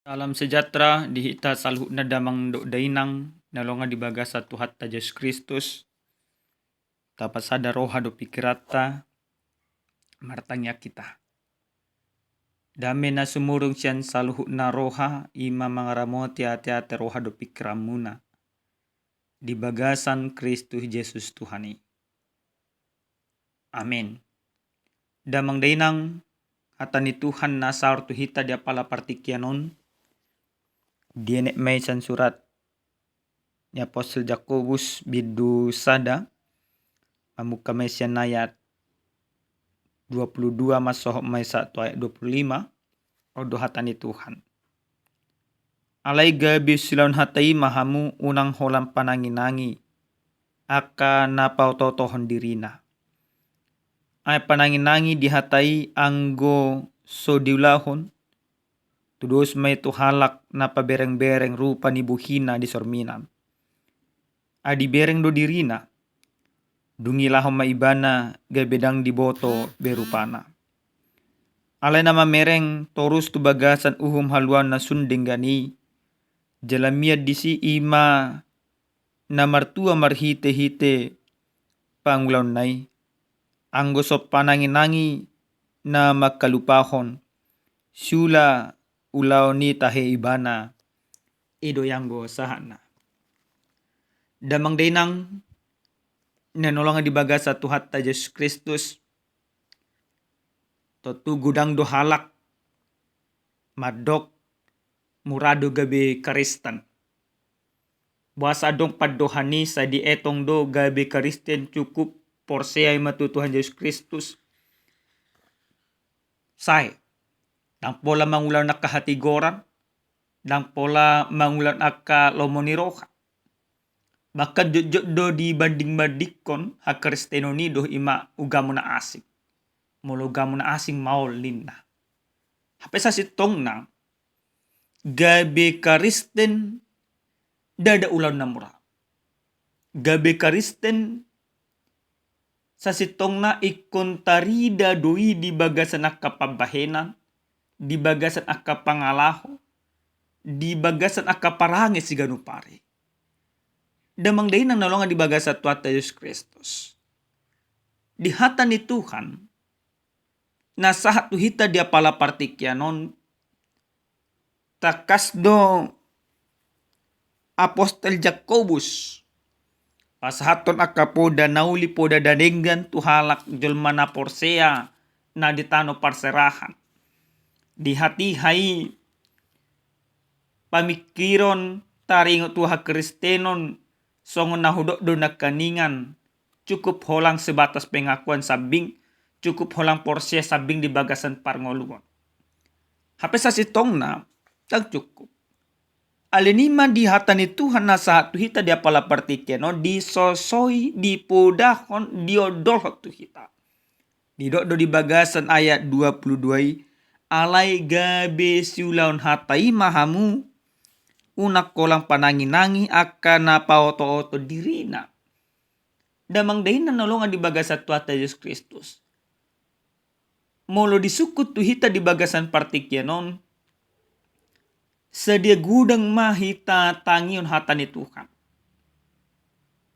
Salam sejahtera di hita salhu na damang do dainang nalonga di baga sa Tuhan ta Yesus Kristus. Tapasada roha do pikirata martanya kita. Dame na sumurung siyan salhu na roha ima mangaramoti ate-ate roha do pikiramuna. Di bagasan Kristus Yesus Tuhani. Amin. Damang dainang hata ni Tuhan na saur tu hita dia pala partikianon. Dienek may san surat ni Apostel Jakobus bidu sada amuka may siyan ayat 22 masoh may 1 ayat 25 odo hata ni Tuhan. Alay gabi silaun hatai mahamu unang holang pananginangi aka napautotohon dirina. Ay pananginangi dihatai anggo so diulahon tudos may tuhalak na pabereng-bereng rupa ni buhina di sorminam. Adi bereng do dirina, dungilahom maibana gabedang diboto berupana. Alay na mamereng torus tu bagasan uhum haluan na sunding gani, jalamiad disi ima na martua marhite-hite pangulaw nay, anggo so pananginangi na makalupahon, sula ulaw ni tahe ibana, ido yanggo sahana. Damang dainang nanolongan di baga sa Tuhan ta Yesus Kristus totu gudang do halak madok murado gabi karistan. Buasa dong padohani sa di etong do gabi karisten cukup porseay matutuhan Yesus Kristus. Say, dang pola mangular na kahatigoran, dang pola mangular aka lomoniroka. Bahkan do dibanding-bandingkon ha kristeno ni do ima ugamo na asing. Molo ugamo na asing maol linna. Hape sa sitong na gabi karisten dada ulan na mura. Gabi karisten sa sitong na ikontarida doi di bagasan akapabahenan, di bagasan akapangalaho, di bagasan akaparangi si ganupari. Damang dahin ang nalongan di baga sa Tuhan Yesus Kristus. Di hata ni Tuhan, nasa hatuhita dia pala partikyanon, takas do Apostel Jakobus, pasahaton akapoda nauli poda dadenggan tuhalak julmana porsea na ditano parserahan. Di hati hai pamikiron taringo tuha kristenon songon nahudok do nakaningan cukup holang sebatas pengakuan sabing, cukup holang porsia sabing di bagasan parngoluan. Hape sa sitong na tag cukup. Alinima di hata ni Tuhan na sa hatuhita dia pala partikeno di sosoi di podahon diodol hatuhita. Di do di bagasan ayat 22 alay gabe siulaun hatai mahamu unak kolang pananginangi akan napaoto-oto dirina. Damang dahin na nolongan di bagasan Tuhan Yesus Kristus. Molo disukut tuhita di bagasan partikyanon, sedia gudang mahita tangion hata ni Tuhan.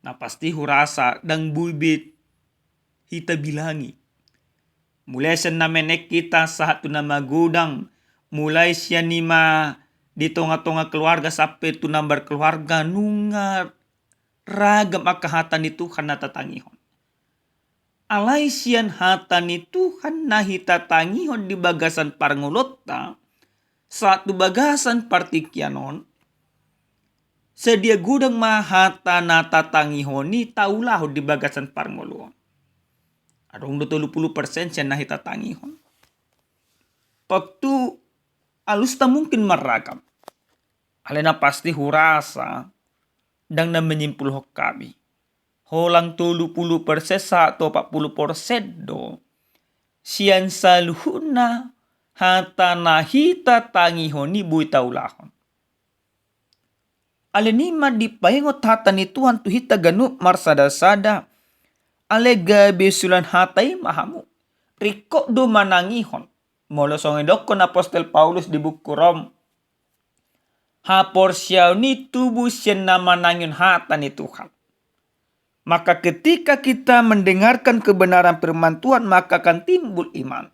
Na pasti hurasa dang buibit hita bilangi. Mulai siya namenek kita sa hatu na magudang, mulai siya nima di tonga-tonga keluarga sampai tu nambar keluarga nungar ragam akahata ni Tuhan na tatangihon. Alay siyan hata ni Tuhan na hitatangihon di bagasan parngulota sa tu bagasan partikyanon sedia gudang mahata na tatangihon ni taulah di bagasan parnguluon. Adong 20% siya na hitatangihon. Paktu alusta mungkin maragam. Alena pasti hurasa dang na menyimpul kami. Holang 30% sa atau 40% do. Siyan saluhuna hata nahita tangihon ni buy taulahon. Alenima di pahingot hata ni Tuhan tuhita ganu marsada-sada. Ale gabi sulan hatai mahamu. Riko do manangihon. Molo songedok kon Apostel Paulus di buku Rom hapor siyaw ni tubuh siyan na manangin hata ni Tuhan. Maka ketika kita mendengarkan kebenaran firman Tuhan, maka akan timbul iman.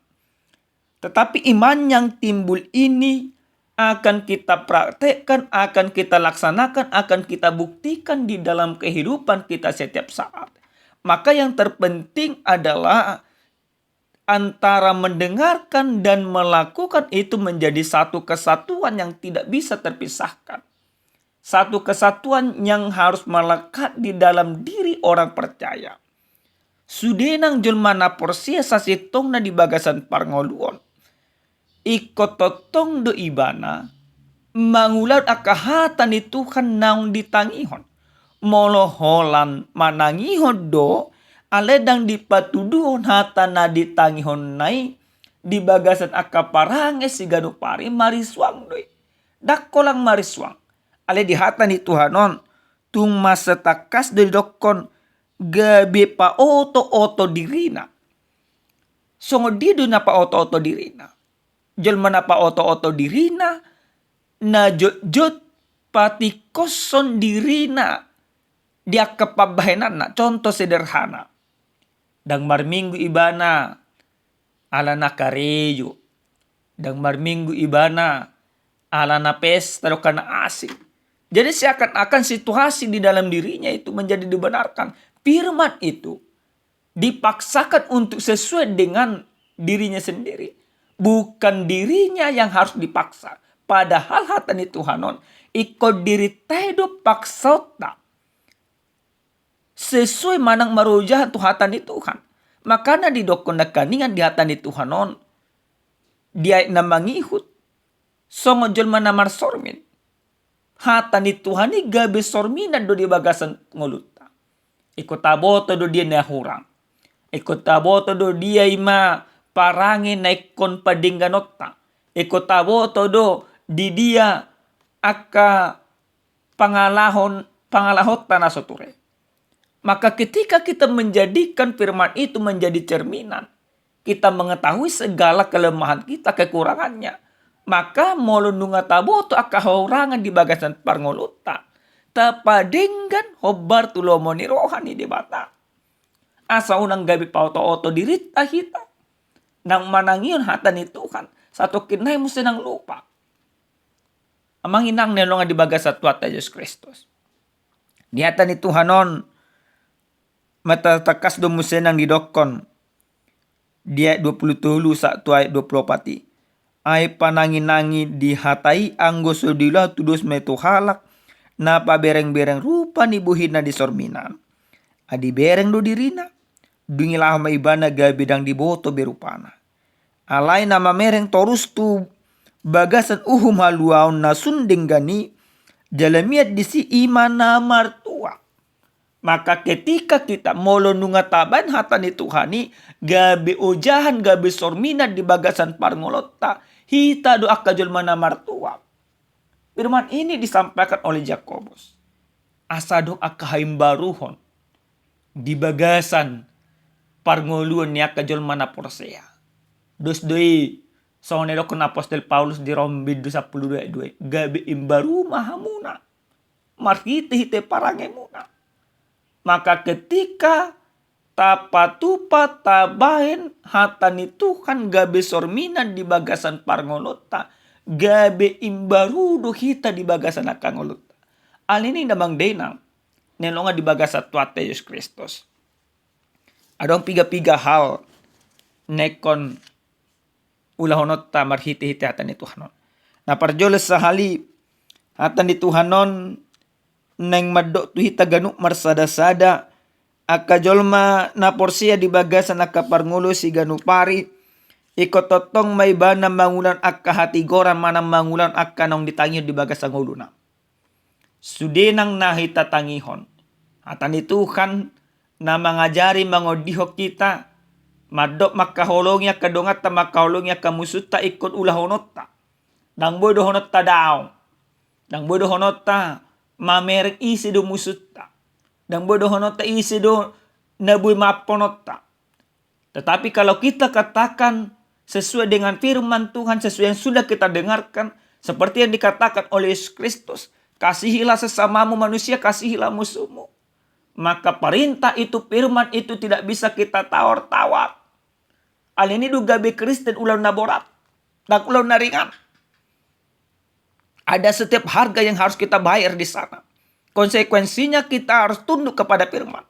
Tetapi iman yang timbul ini akan kita praktekkan, akan kita laksanakan, akan kita buktikan di dalam kehidupan kita setiap saat. Maka yang terpenting adalah antara mendengarkan dan melakukan itu menjadi satu kesatuan yang tidak bisa terpisahkan. Satu kesatuan yang harus melekat di dalam diri orang percaya. Sudenang jelmana porsia sasitong na di bagasan parngoluon. Ikototong do ibana, mangulat akahatan ni Tuhan naung ditangihon. Moloholan manangihon do, aledang dipatuduhon hata na ditangihon nai, di bagasan akaparange si ganupari mariswang doy. Dakkolang mariswang. Ale di hata ni Tuhanon, tung masetakas do dokon, gabi pa oto-oto dirina. Songo dido na pa oto-oto dirina. Jelma na pa oto-oto dirina, na jot-jot pati koson dirina. Dia kepabahenan na, contoh sederhana. Dang marminggu ibana, ala na kareyo. Dang marminggu ibana, ala na pesta do kana asing. Jadi seakan-akan situasi di dalam dirinya itu menjadi dibenarkan. Firman itu dipaksakan untuk sesuai dengan dirinya sendiri. Bukan dirinya yang harus dipaksa. Padahal hatan itu Tuhanon, ikut diri tedo paksota. Sesuai manang marujahan Tuhatan itu Tuhan. Makanya di dokon na kaningan di hatan itu Tuhanon, dia namangihut. Songo jelma namar sormin. Hatan itu Tuhan ni gabe sorminan do di bagasan ngoluta. Ikut taboto do dia nahurang. Ikut taboto do dia ima parangi naikon padingganota. Ikut taboto do di dia aka pangalahot tanah soture. Maka ketika kita menjadikan firman itu menjadi cerminan, kita mengetahui segala kelemahan kita, kekurangannya, maka molundunga taboto akahurangan di bagasan parngoluta. Tapadenggan hobar tulomoni rohani di bata. Asa unang gabi pauto-oto dirita hita. Nang manangiyon hata ni Tuhan. Satu kinay mo sinang lupa. Amang inang nelonga di bagasat tuata Yesus Kristus. Di hata ni Tuhanon, matatakas do mo sinang didokon. Dia 20 sa tuay 24. Ay pananginangi dihatai anggo sodila tudus metuhalak na pabereng-bereng rupa ni buhin na disorminan. Adi bereng do dirina. Dungilah maibana gabidang diboto berupana. Alay na mamereng torus tu bagasan uhum haluaon na sunding gani. Jalamiat disi iman na martua. Maka ketika kita molo nungataban hata ni Tuhani, gabi ujahan, gabi sorminan di bagasan parngolota, hita do akajul mana martua. Firman ini disampaikan oleh Yakobus. Asado akahaimbaruhon di bagasan parngoluan ni akajul mana porsea. Dos doi sonero kun apostol Paulus di Rombi 10:22. Gabi imbaru mahamuna. Marhite-hite parangemuna. Maka ketika tapatupa tabahin hata ni Tuhan gabe sorminan di bagasan parngolota, gabe imbarudo hita di bagasan akangolota. Alini namang denang nelonga di bagasan tuata Yesus Kristus. Adong piga-piga hal nekon ulahonot ta marhiti-hiti hata ni Tuhanon. Na parjoles sahali hata ni Tuhanon neng madok tu hita ganuk marsada-sada akajolma na porsia di bagasan akaparngulo si ganupari ikototong may ba na mangulan akahatigoran manang mangulan akanong ditangyo di bagasan nguluna. Sudenang nahita tangihon. Hata ni Tuhan na mangajari mangodihok kita madok makaholongya kadongat ta makaholongya kamusuta ikot ulahonot ta. Dang bodo honot ta daw. Dang bodo honot ta mamerek isi do musutta. Dan bodoh honota isi do nabui maponota. Tetapi kalau kita katakan sesuai dengan firman Tuhan, sesuai yang sudah kita dengarkan, Seperti yang dikatakan oleh Yesus Kristus, kasihilah sesamamu manusia, kasihilah musuhmu. Maka perintah itu, firman itu tidak bisa kita tawar-tawar. Al ini juga gabe Kristen ulau na borat, dan ulau na ringan. Ada setiap harga yang harus kita bayar di sana. Konsekuensinya kita harus tunduk kepada firman.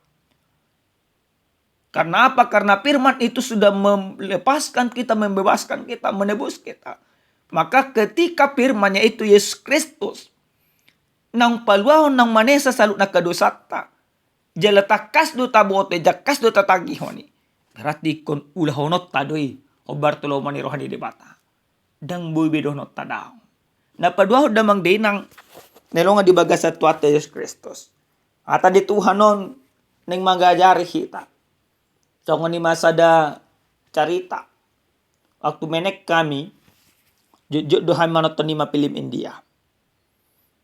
Karena apa? Karena firman itu sudah melepaskan kita, membebaskan kita, menebus kita. Maka ketika firmannya itu Yesus Kristus, nang paluahon nang manesa salut na kadosata, jalata kasdo tabote, jakas do tatagihoni. Berarti kon ulahonot tadoi, o Bartolomeo rohani debata. Dang buibe donot tadaw. Na paluahon damang denang, nelonga di bagas sa tuata Yesus Kristus. Ata di Tuhanon, neng magajari kita. So ni masada carita. Waktu menek kami, jujur dohan manoton lima film India.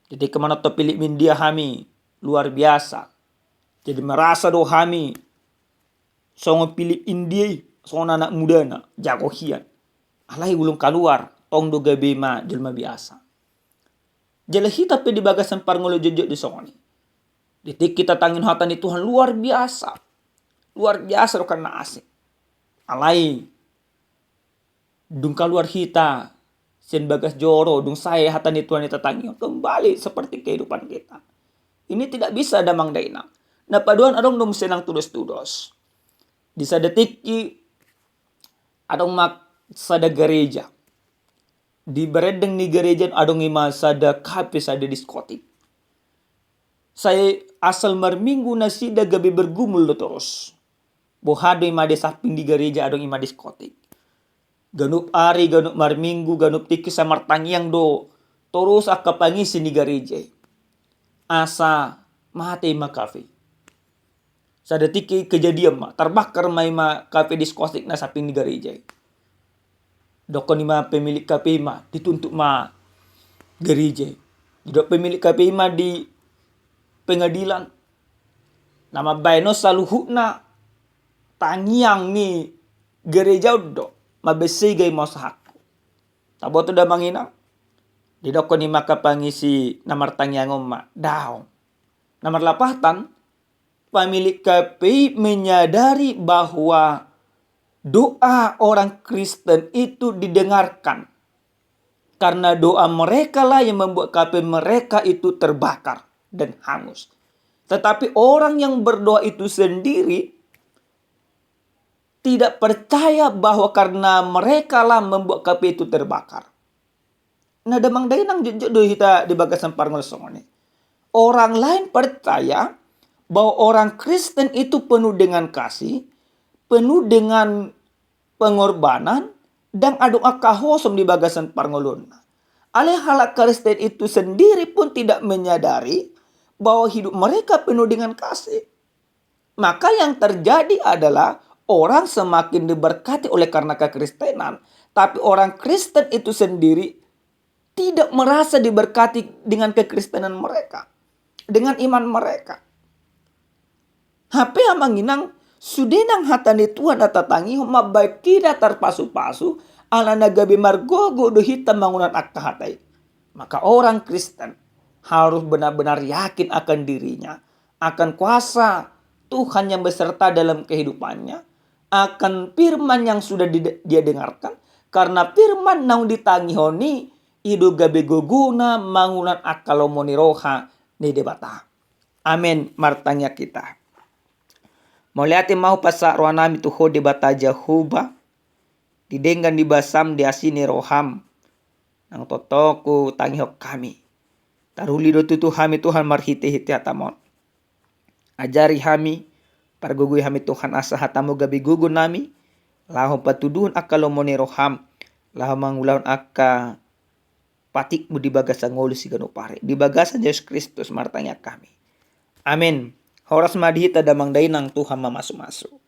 Jadi kemanoton film India kami luar biasa. Jadi merasa do kami songo film India, songo anak muda na jago hian. Alai ulung keluar, tong do gabe ma jelma biasa. Jala hita pe di bagasan parngolo jujur di songo ni. Jadi kita tangin hatan di Tuhan luar biasa. Luar biasa do karena asik. Alai dung keluar hita sen bagas joro dung saya hatan di Tuhan tangi kembali seperti kehidupan kita. Ini tidak bisa damang dainang. Na paduan adong dum senang tudos-tudos. Di sadetiki adong mak sada gereja. Di beredeng ni gereja adong ima sada kafe sada diskotik. Saya asal marminggu na sida gabi bergumul do terus. Bohado ima de saping di gereja adong ima diskotik. Ganup ari, ganup marminggu, ganup tiki sa martangiang do. Terus akka pangisi ni gereja. Asa mate ima kafe. Sa detiki kejadian ma. Terbakar ma ima kafe diskotik na saping di gereja. Dokon ima pemilik kafe ima dituntut ma gereja. Dok pemilik kafe ima di pengadilan. Nama baino saluhukna tangiang ni gereja do mabesigay mo sa hako. Tabo to da mangina. Didoko ni makapangisi namar tangiangom ma daw. Namar lapatan pemilik KPI menyadari bahwa doa orang Kristen itu didengarkan. Karena doa mereka lah yang membuat KPI mereka itu terbakar dan hangus. Tetapi orang yang berdoa itu sendiri tidak percaya bahwa karena mereka lah membuat kafe itu terbakar. Nah, damang dainang jujur kita di bagasan parngol songone. Orang lain percaya bahwa orang Kristen itu penuh dengan kasih, penuh dengan pengorbanan, dan adong akahosom di bagasan parngolon. Ale halak Kristen itu sendiri pun tidak menyadari bahwa hidup mereka penuh dengan kasih. Maka yang terjadi adalah orang semakin diberkati oleh karena kekristenan. Tapi orang Kristen itu sendiri tidak merasa diberkati dengan kekristenan mereka. Dengan iman mereka. HP amanginang sudenang hatani Tuhan atatangi mabaik tidak terpasu-pasu ala nagabi margogo do hitam mangunan akta hatai. Maka orang Kristen harus benar-benar yakin akan dirinya. Akan kuasa Tuhan yang beserta dalam kehidupannya. Akan firman yang sudah dia dengarkan. Karena firman nang ditangihoni idu gabe goguna mangunan akalomoni roha ni debata. Amin martanya kita. Moliati mau pasa rohanami tuho debata Jehovah. Didenggan di basam di asini roham. Nang totoku tangihok kami. Taruli do tutu kami Tuhan marhite-hite atamon. Ajari kami. Pargugui kami Tuhan asa hatamu gabi gugun nami. Lahom patuduhun akalomoni roham. Lahom mangulaon akka patikmu di bagasan ngolu si ganupare. Di bagasan Yesus Kristus martanya kami. Amin. Horas madhita damang dainang Tuhan mamasu-masu.